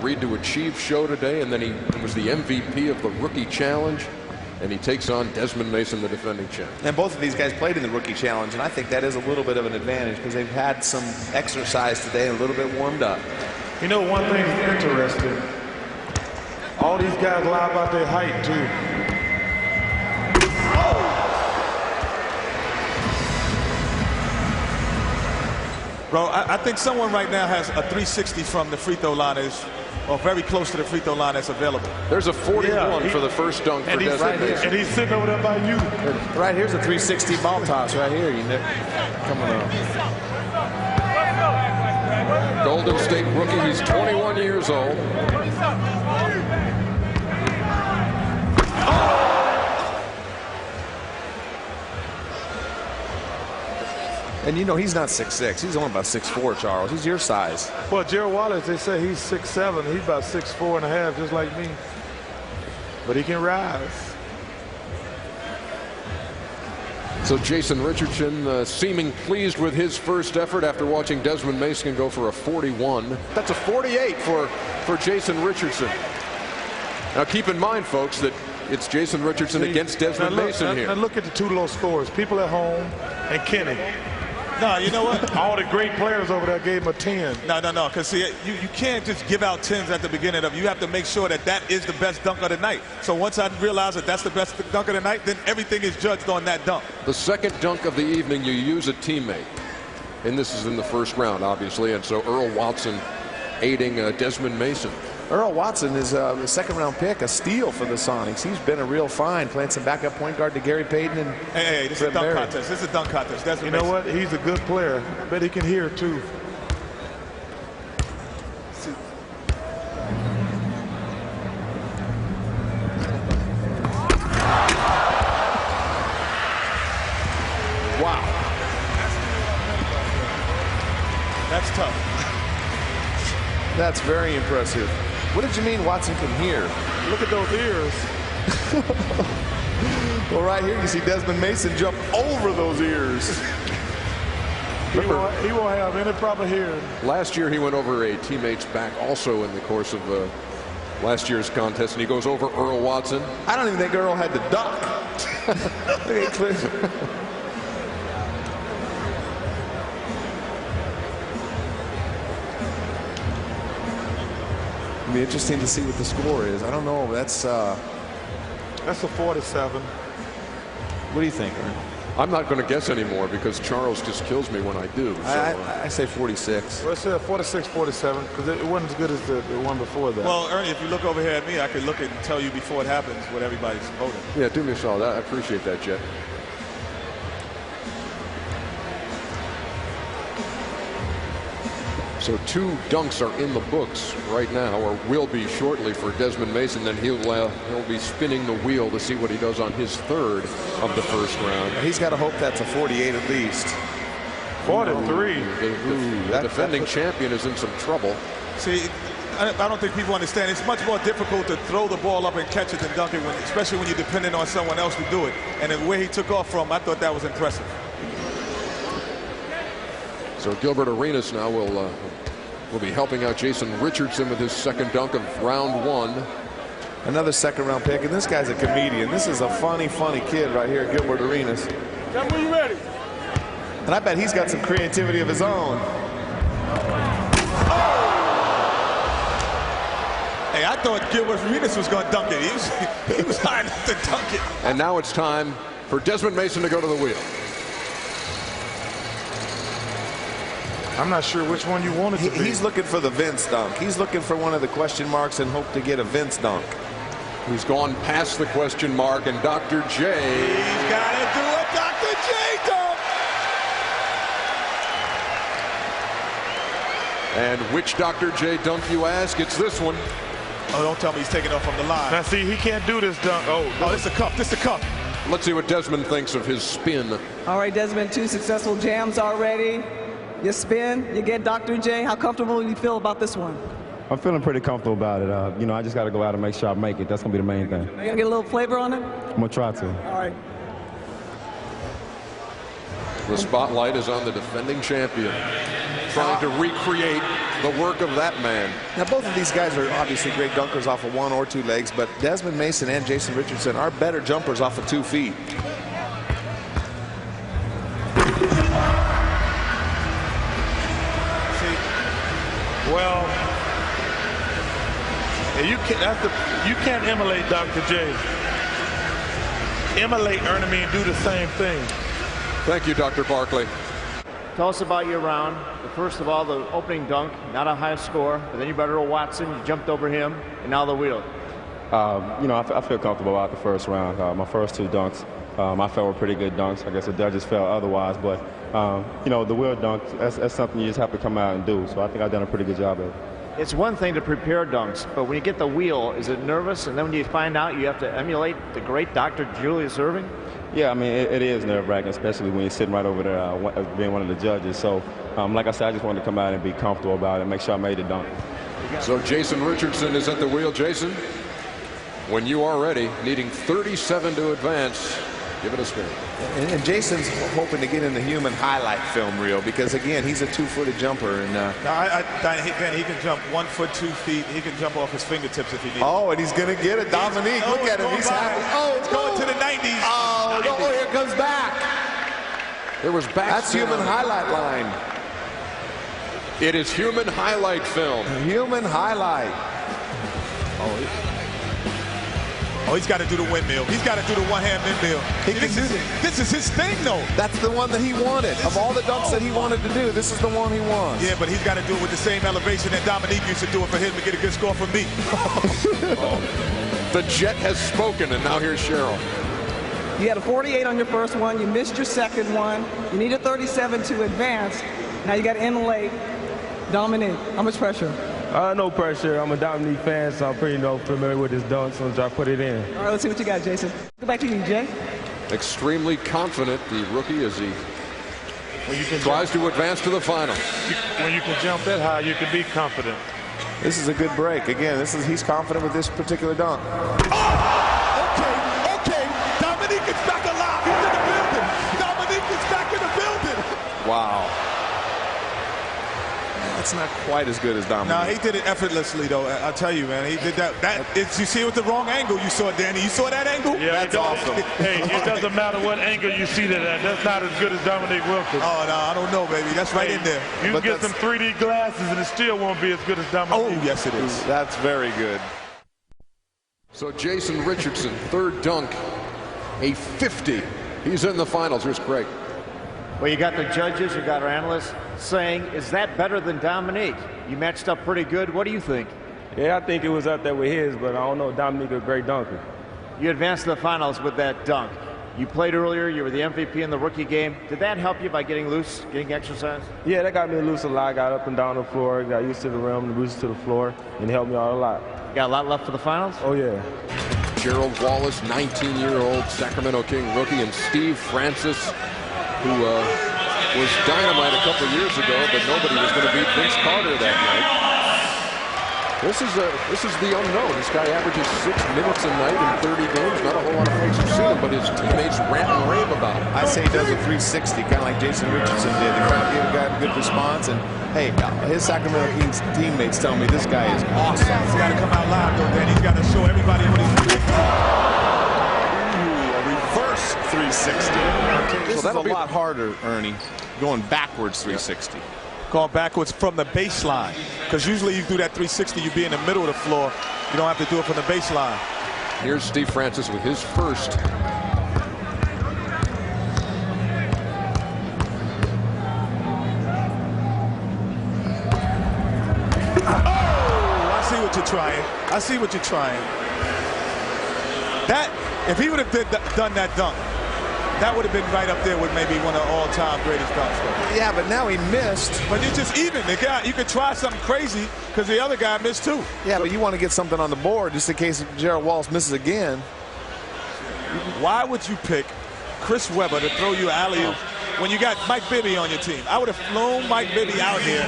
Read to Achieve show today, and then he was the MVP of the Rookie Challenge. And he takes on Desmond Mason, the defending champ. And both of these guys played in the Rookie Challenge, and I think that is a little bit of an advantage because they've had some exercise today and a little bit warmed up. You know, one thing that's interesting, all these guys lie about their height, too. Bro, I think someone right now has a 360 from the free throw line or very close to the free throw line that's available. There's a 41 for the first dunk for Desmond Mason. And he's sitting over there by you. Right here's a 360 ball toss right here. Coming up. Golden State rookie. He's 21 years old. And you know he's not 6'6". He's only about 6'4", Charles. He's your size. Well, Gerald Wallace, they say he's 6'7". He's about 6'4.5", just like me. But he can rise. So Jason Richardson seeming pleased with his first effort after watching Desmond Mason go for a 41. That's a 48 for Jason Richardson. Now keep in mind, folks, that it's Jason Richardson against Desmond Mason here. Now look at the two low scores. People at home and Kenny. No, you know what? All the great players over there gave him a 10. No, because see, you can't just give out 10s at the beginning of it. You have to make sure that that is the best dunk of the night. So once I realize that that's the best dunk of the night, then everything is judged on that dunk. The second dunk of the evening, you use a teammate. And this is in the first round, obviously. And so Earl Watson aiding Desmond Mason. Earl Watson is a second-round pick, a steal for the Sonics. He's been a real find, playing some backup point guard to Gary Payton and Hey, this is a dunk contest. This is a dunk contest. You know what? He's a good player. I bet he can hear, too. Wow. That's tough. That's very impressive. What did you mean Watson can hear? Look at those ears. Well, right here you see Desmond Mason jump over those ears. He won't have any problem hearing. Last year he went over a teammate's back also in the course of last year's contest, and he goes over Earl Watson. I don't even think Earl had to duck. It'll be interesting to see what the score is. I don't know. That's a 47. What do you think, Ern? I'm not going to guess anymore because Charles just kills me when I do. So, I say 46. Well, it's 46-47 because it wasn't as good as the one before that. Well, Ernie, if you look over here at me, I could look at and tell you before it happens what everybody's voting. Yeah, do me a solid. I appreciate that, Jet. So 2 dunks are in the books right now, or will be shortly, for Desmond Mason. Then he'll be spinning the wheel to see what he does on his third of the first round. He's got to hope that's a 48 at least. 43. The defending champion is in some trouble. See, I don't think people understand. It's much more difficult to throw the ball up and catch it than dunk it, especially when you're depending on someone else to do it. And the way he took off from, I thought that was impressive. So Gilbert Arenas now will be helping out Jason Richardson with his second dunk of round 1. Another second-round pick, and this guy's a comedian. This is a funny kid right here, Gilbert Arenas. Tell me you ready. And I bet he's got some creativity of his own. Hey, I thought Gilbert Arenas was going to dunk it. He was high enough to dunk it. And now it's time for Desmond Mason to go to the wheel. I'm not sure which one you wanted to be. He's looking for the Vince dunk. He's looking for one of the question marks and hope to get a Vince dunk. He's gone past the question mark, and Dr. J. He's got to do a Dr. J dunk. And which Dr. J dunk, you ask? It's this one. Oh, don't tell me he's taking off from the line. Now, see, he can't do this dunk. Oh, this is a cup. This is a cup. Let's see what Desmond thinks of his spin. All right, Desmond, 2 successful jams already. You spin, you get Dr. J. How comfortable do you feel about this one? I'm feeling pretty comfortable about it. You know, I just got to go out and make sure I make it. That's going to be the main thing. You going to get a little flavor on it? I'm going to try to. All right. The spotlight is on the defending champion, trying to recreate the work of that man. Now, both of these guys are obviously great dunkers off of 1 or 2 legs, but Desmond Mason and Jason Richardson are better jumpers off of 2 feet. Well, you can't emulate Dr. J. Emulate Ernie and do the same thing. Thank you, Dr. Barkley. Tell us about your round. First of all, the opening dunk, not a high score, but then you brought Earl Watson, you jumped over him, and now the wheel. You know, I feel comfortable about the first round. My first 2 dunks, I felt were pretty good dunks. I guess the judges felt otherwise, but you know, the wheel dunk, that's something you just have to come out and do. So I think I've done a pretty good job of it. It's one thing to prepare dunks, but when you get the wheel, is it nervous? And then when you find out you have to emulate the great Dr. Julius Erving? Yeah, I mean, it is nerve-wracking, especially when you're sitting right over there being one of the judges. So, like I said, I just wanted to come out and be comfortable about it and make sure I made the dunk. So Jason Richardson is at the wheel. Jason, when you are ready, needing 37 to advance, give it a spin. And Jason's hoping to get in the human highlight film reel because, again, he's a 2-footed jumper. And he can jump 1 foot 2 feet. He can jump off his fingertips if he needs. Oh, and he's going to get it. Dominique, look at him. He's happy. Oh, it's going to the 90s. Oh, no, here it comes back. There was back. That's human highlight line. It is human highlight film. Human highlight. Oh, he's got to do the windmill. He's got to do the one-hand windmill. This is his thing, though. That's the one that he wanted. Of all the dunks that he wanted to do, this is the one he wants. Yeah, but he's got to do it with the same elevation that Dominique used to do it for him to get a good score from me. The Jet has spoken, and now here's Cheryl. You had a 48 on your first one. You missed your second one. You needed 37 to advance. Now you got to emulate Dominique. How much pressure? No pressure. I'm a Dominique fan, so I'm pretty familiar with his dunk, so I'm trying to put it in. All right, let's see what you got, Jason. Go back to you, Jay. Extremely confident, the rookie, as he tries to advance to the final. When you can jump that high, you can be confident. This is a good break. Again, he's confident with this particular dunk. Okay. Dominique is back alive. He's in the building. Dominique is back in the building. Wow. That's not quite as good as Dominique. No, he did it effortlessly, though. I'll tell you, man. He did that. You see it with the wrong angle. You saw it, Danny. You saw that angle? Yeah, that's awesome. Hey, it doesn't matter what angle you see that at. That's not as good as Dominique Wilkins. Oh, no, I don't know, baby. That's right in there. You can get some 3D glasses, and it still won't be as good as Dominique. Oh, yes, it is. That's very good. So Jason Richardson, third dunk, a 50. He's in the finals. Here's Craig. Well, you got the judges, you got our analysts saying, is that better than Dominique? You matched up pretty good. What do you think? Yeah, I think it was up there with his, but I don't know. Dominique a great dunker. You advanced to the finals with that dunk. You played earlier. You were the MVP in the rookie game. Did that help you by getting loose, getting exercise? Yeah, that got me loose a lot. Got up and down the floor, got used to the rim, used to the floor, and helped me out a lot. You got a lot left for the finals? Oh, yeah. Gerald Wallace, 19-year-old Sacramento King rookie, and Steve Francis, who was dynamite a couple years ago, but nobody was going to beat Vince Carter that night. This is the unknown. This guy averages 6 minutes a night in 30 games. Not a whole lot of folks have seen him, but his teammates rant and rave about him. I say he does a 360, kind of like Jason Richardson did. The crowd gave a guy a good response, and hey, his Sacramento Kings teammates tell me this guy is awesome. He's got to come out live, though, Dan. He's got to show everybody what he's doing. A reverse 360. This is a lot harder, Ernie, going backwards 360. Going backwards from the baseline. Because usually you do that 360, you be in the middle of the floor. You don't have to do it from the baseline. Here's Steve Francis with his first. Oh, I see what you're trying. I see what you're trying. That, if he would have done that dunk, that would have been right up there with maybe one of the all-time greatest dunks. Yeah, but now he missed. But it's just even. You could try something crazy because the other guy missed too. Yeah, but you want to get something on the board just in case Gerald Wallace misses again. Why would you pick Chris Webber to throw you alley-oop when you got Mike Bibby on your team? I would have flown Mike Bibby out here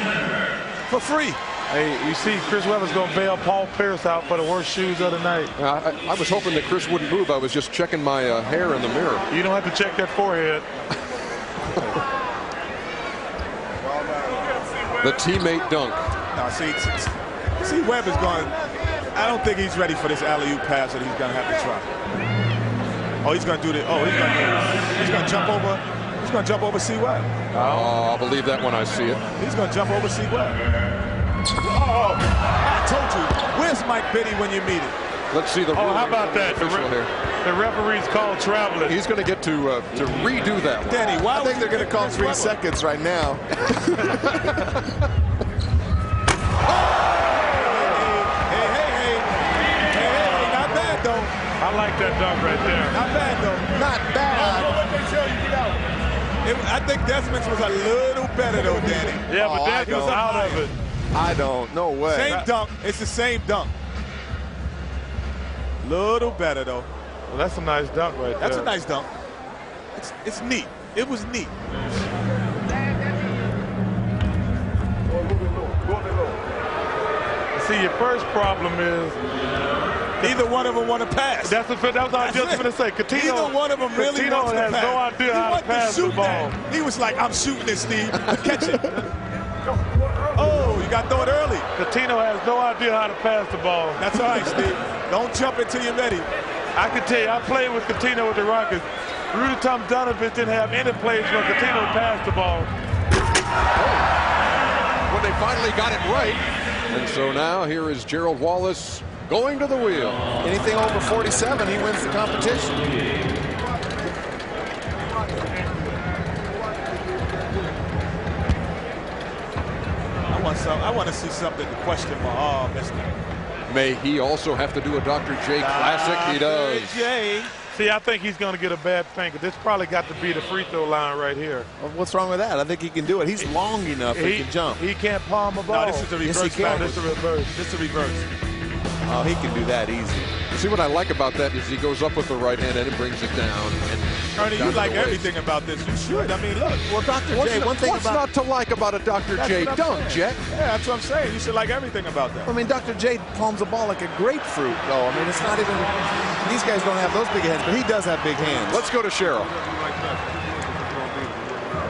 for free. Hey, you see Chris Webber's going to bail Paul Pierce out for the worst shoes of the night. I was hoping that Chris wouldn't move. I was just checking my hair in the mirror. You don't have to check that forehead. The teammate dunk. No, see, Webb is going. I don't think he's ready for this alley-oop pass that he's going to have to try. Oh, he's going to do this. Oh, he's going to jump over. He's going to jump over C. Webb. Oh, I'll believe that when I see it. He's going to jump over C. Webb. Oh, I told you. Where's Mike Biddy when you meet him? Let's see the. Oh, how about that? The referee's called traveling. He's going to get to redo that one. Danny, I think they're going to call 3 seconds right now. I like that dunk right there. Not bad, though. Not bad. What they tell you, get out. I think Desmond's was a little better, though, Danny. Yeah, but Desmond's out of it. I don't. No way. Same dunk. It's the same dunk. Little better, though. Well, that's a nice dunk right there. That's a nice dunk. It's neat. It was neat. See, your first problem is neither one of them want to pass. That was what I was just going to say. Coutinho, neither one of them really wants to pass. has no idea how to pass the ball. He was like, I'm shooting it, Steve. Catch it. Oh, you got to throw it early. Coutinho has no idea how to pass the ball. That's all right, Steve. Don't jump until you're ready. I can tell you, I played with Coutinho with the Rockets. Rudy Tomjanovich didn't have any plays where Coutinho passed the ball. When they finally got it right. And so now here is Gerald Wallace going to the wheel. Anything over 47, he wins the competition. I want to see something to question my arm, Mister. May he also have to do a Dr. J Classic? He does. J. See, I think he's going to get a bad finger. This probably got to be the free throw line right here. Well, what's wrong with that? I think he can do it. He's long enough. He can jump. He can't palm a ball. No, this is the reverse. Yes, he can. This is the reverse. This is the reverse. Oh, he can do that easy. See, what I like about that is he goes up with the right hand and it brings it down. And Ernie, you like everything about this. You should. I mean, look. Well, Dr. J, one thing what's not to like about a Dr. J dunk, Jet? Yeah, that's what I'm saying. You should like everything about that. I mean, Dr. J palms the ball like a grapefruit, though. I mean, it's not even. These guys don't have those big hands, but he does have big hands. Let's go to Cheryl.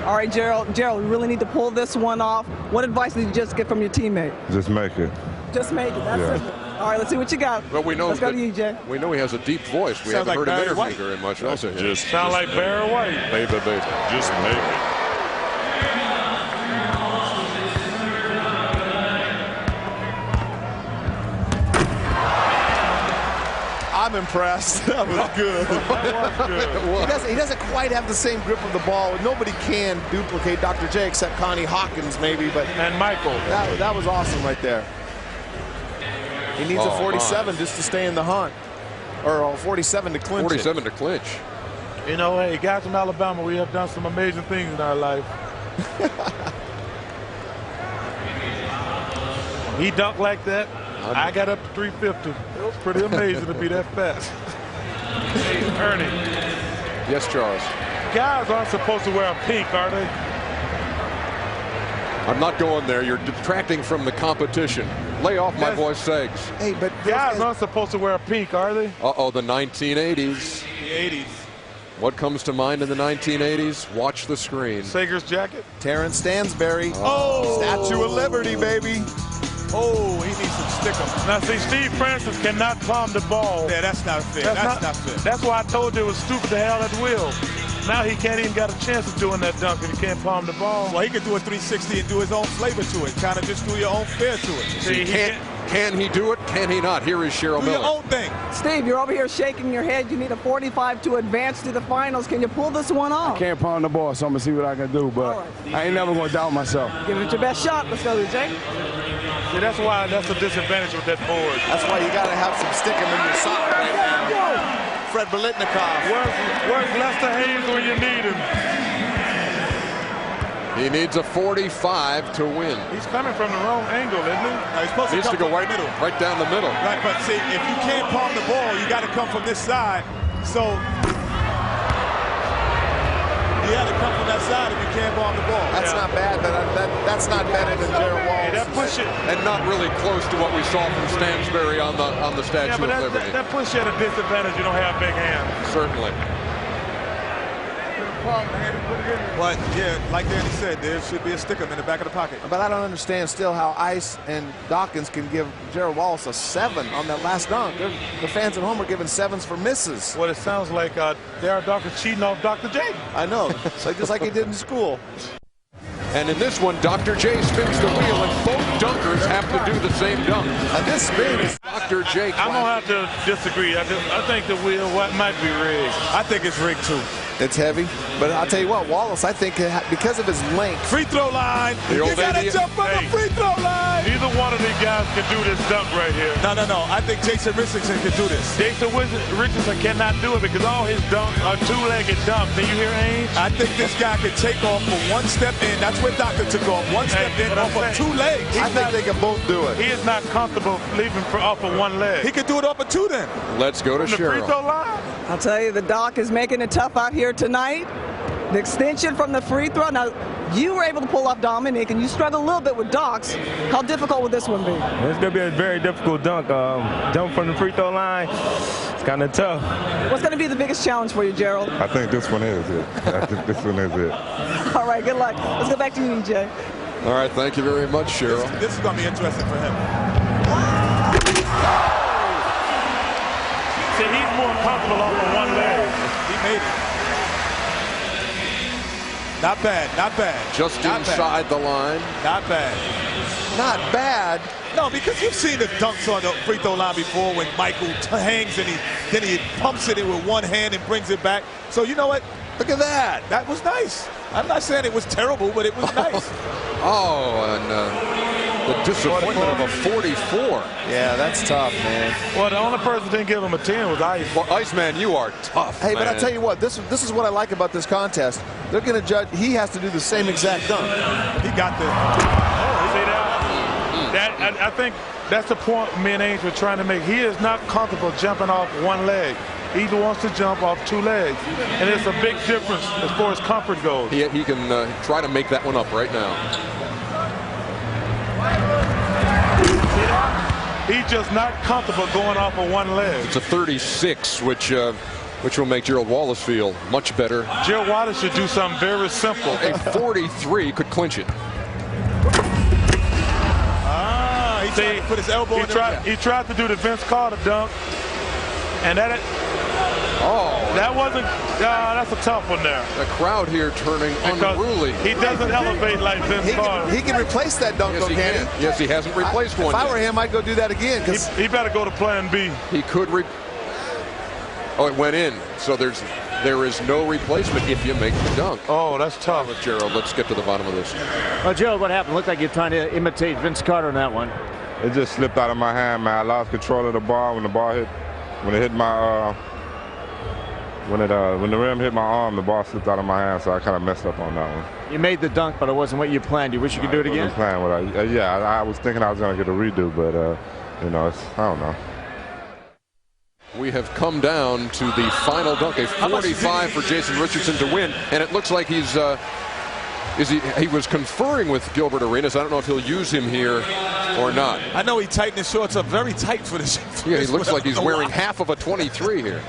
All right, Gerald, we really need to pull this one off. What advice did you just get from your teammate? Just make it. Just make it. That's it. All right, let's see what you got. Well, we know let's go to you, Jay. We know he has a deep voice. We haven't heard him interview very much. Also, just sound like Barry White. Baby, just make it. I'm impressed. That was good. That was good. He doesn't quite have the same grip of the ball. Nobody can duplicate Dr. J except Connie Hawkins, maybe. But and Michael. That was awesome right there. He needs a 47 just to stay in the hunt. Or a 47 to clinch 47 to clinch. You know, hey, guys from Alabama, we have done some amazing things in our life. He dunked like that. I got up to 350. It was pretty amazing to be that fast. Hey, Ernie. Yes, Charles. Guys aren't supposed to wear pink, are they? I'm not going there. You're detracting from the competition. Lay off my boy Seggs. Hey, but guys aren't supposed to wear pink, are they? Uh-oh, the 1980s. The 80s. What comes to mind in the 1980s? Watch the screen. Sager's jacket? Terrence Stansberry. Oh! Statue of Liberty, baby. Oh, he needs some stick-em. Now, see, Steve Francis cannot palm the ball. Yeah, that's not fair. That's not fair. That's why I told you it was stupid to hell at will. Now he can't even got a chance of doing that dunk if he can't palm the ball. Well, he could do a 360 and do his own flavor to it. Kind of just do your own flair to it. See, can he do it? Can he not? Here is Cheryl Do Miller. your own thing. Steve, you're over here shaking your head. You need a 45 to advance to the finals. Can you pull this one off? I can't palm the ball, so I'm going to see what I can do, but I ain't never going to doubt myself. Give it your best shot. Let's go to Jay. See, that's why that's a disadvantage with that board. That's why you got to have some stick 'em in your sock right now. Fred Biletnikoff. Where's Lester Hayes when you need him? He needs a 45 to win. He's coming from the wrong angle, isn't he? No, he's supposed He needs to go right down the middle. Right, but see, if you can't palm the ball, you got to come from this side. So you got to come from that side if you can't palm the ball. That's not bad, but that's not better than Gerald Wallace. Hey, that push it. And not really close to what we saw from Stansberry on the Statue Yeah, but of Liberty. that puts you at a disadvantage. You don't have big hands. Certainly. But, yeah, like Danny said, there should be a sticker in the back of the pocket. But I don't understand still how Ice and Dawkins can give Gerald Wallace a 7 on that last dunk. The fans at home are giving 7s for misses. Well, it sounds like Darryl Dawkins cheating off Dr. J. I know, so just like he did in school. And in this one, Dr. J spins the wheel, and both dunkers have to do the same dunk. And this spin is Dr. J. I'm going to have to disagree. I think the wheel might be rigged. I think it's rigged, too. It's heavy, but I'll tell you what, Wallace, I think because of his length. Free throw line. You gotta jump on the free throw line. Neither one of these guys can do this dunk right here. No. I think Jason Richardson can do this. Jason Richardson cannot do it because all his dunks are two-legged dunks. Do you hear, Ainge? I think this guy can take off for one step in. That's where Doctor took off. One step in off of 2 legs. I think they can both do it. He is not comfortable leaving off of 1 leg. He can do it off of 2 then. Let's go to From the free Cheryl. throw line. I'll tell you, the Doc is making it tough out here tonight. The extension from the free throw. Now, you were able to pull off Dominic, and you struggled a little bit with Docs. How difficult would this one be? It's going to be a very difficult dunk. Jump from the free throw line, it's kind of tough. What's going to be the biggest challenge for you, Gerald? I think this one is it. I think this one is it. All right, good luck. Let's go back to you, EJ. All right, thank you very much, Cheryl. This is going to be interesting for him. See, he's more comfortable off of 1 leg. He made it. Not bad. Just not inside bad. the line. Not bad. Not bad. No, because you've seen the dunks on the free throw line before when Michael hangs and then he pumps it in with 1 hand and brings it back. So you know what? Look at that. That was nice. I'm not saying it was terrible, but it was nice. Oh, and the disappointment of a 44. Yeah, that's tough, man. Well, the only person that didn't give him a 10 was Ice. Well, Iceman, you are tough. Hey, but man. I'll tell you what, this is what I like about this contest. They're going to judge. He has to do the same exact dunk. He got the. See that? I think that's the point me and Ainge were trying to make. He is not comfortable jumping off 1 leg. He wants to jump off 2 legs. And it's a big difference as far as comfort goes. He can try to make that one up right now. He's just not comfortable going off of 1 leg. It's a 36, which will make Gerald Wallace feel much better. Gerald Wallace should do something very simple. A 43 could clinch it. He tried to put his elbow in there. He tried to do the Vince Carter dunk, and that wasn't. That's a tough one there. The crowd here turning unruly. He doesn't elevate like Vince Carter. He can replace that dunk, Yes, he can. Yes, he hasn't replaced one If I yet. were him, I'd go do that again. He better go to Plan B. He could. Oh, it went in. So there is no replacement if you make the dunk. Oh, that's tough. Gerald, let's get to the bottom of this. Well, Gerald, what happened? Looked like you're trying to imitate Vince Carter on that one. It just slipped out of my hand, man. I lost control of the ball when the ball hit. When it hit my when the rim hit my arm, the ball slipped out of my hand, so I kind of messed up on that one. You made the dunk, but it wasn't what you planned. You wish you could do it again? I was thinking I was going to get a redo, but you know, I don't know. We have come down to the final dunk, a 45 for Jason Richardson to win, and it looks like he was conferring with Gilbert Arenas. I don't know if he'll use him here or not. I know he tightened his shorts up very tight for this. Yeah, he looks like he's wearing half of a 23 here.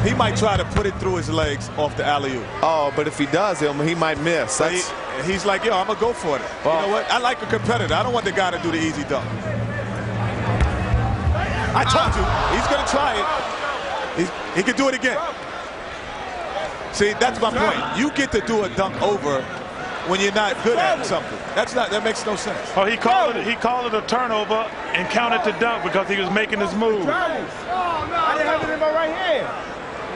He might try to put it through his legs off the alley-oop. Oh, but if he does, he might miss. He's like, yo, I'm going to go for it. Well, you know what? I like a competitor. I don't want the guy to do the easy dunk. I told you, he's going to try it. He can do it again. See, that's my point. You get to do a dunk over when you're not good at something. That makes no sense. Oh, he called it a turnover and counted the dunk because he was making his move. I didn't have it in my right hand.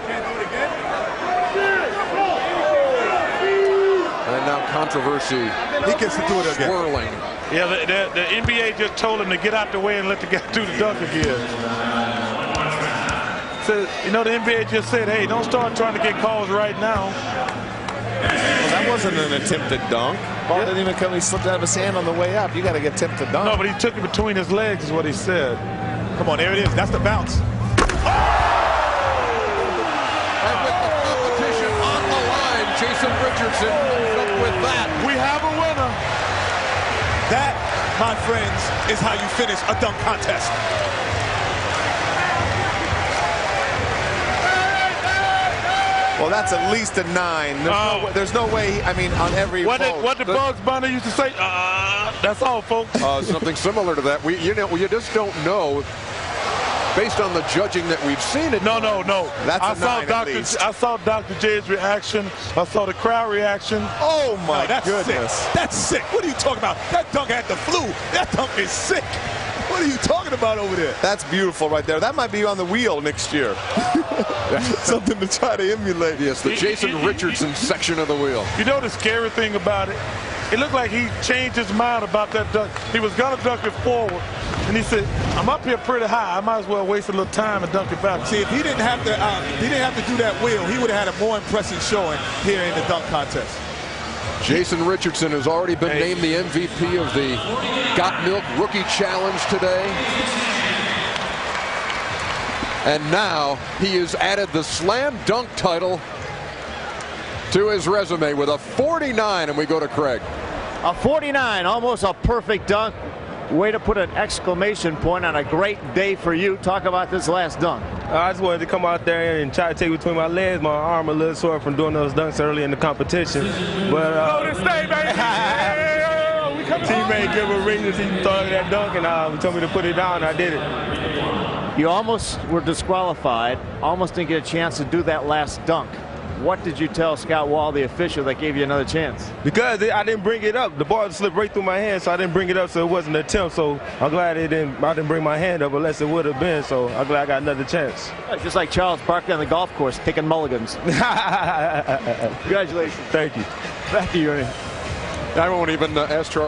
Can't do it again. And now controversy. He gets to do it again. Swirling. Yeah, the NBA just told him to get out the way and let the guy do the dunk again. So, you know, the NBA just said, hey, don't start trying to get calls right now. Well, that wasn't an attempted dunk. Ball didn't even come. He slipped out of his hand on the way up. You got to get tipped to dunk. No, but he took it between his legs is what he said. Come on, there it is. That's the bounce. And with the competition on the line, Jason Richardson comes up with that. We have a winner. That, my friends, is how you finish a dunk contest. Well, that's at least a 9. There's no way. I mean, on every what the Bugs Bunny used to say. That's all, folks. Something similar to that. You just don't know. Based on the judging that we've seen it. No. That's a 9 at least. I saw Dr. J's reaction. I saw the crowd reaction. Oh my that's goodness. Sick. That's sick. What are you talking about? That dunk had the flu. That dunk is sick. What are you talking about over there? That's beautiful right there. That might be on the wheel next year. Something to try to emulate. Yes, the Jason Richardson section of the wheel. You know the scary thing about it? It looked like he changed his mind about that dunk. He was going to dunk it forward, and he said, I'm up here pretty high. I might as well waste a little time and dunk it back. See, if he didn't have to do that wheel, he would have had a more impressive showing here in the dunk contest. Jason Richardson has already been named the MVP of the Got Milk Rookie Challenge today. And now he has added the slam dunk title to his resume with a 49, and we go to Craig. A 49, almost a perfect dunk. Way to put an exclamation point on a great day for you. Talk about this last dunk. I just wanted to come out there and try to take it between my legs. My arm a little sore from doing those dunks early in the competition. But go to stay, baby. Teammate Gilbert Richardson started that dunk and told me to put it down, and I did it. You almost were disqualified. Almost didn't get a chance to do that last dunk. What did you tell Scott Wall, the official, that gave you another chance? Because I didn't bring it up. The ball slipped right through my hand, so I didn't bring it up, so it wasn't an attempt. So I'm glad I didn't bring my hand up unless it would have been. So I'm glad I got another chance. Just like Charles Barkley on the golf course, taking mulligans. Congratulations. Thank you. Back to you, Ernie. I won't even ask Charles.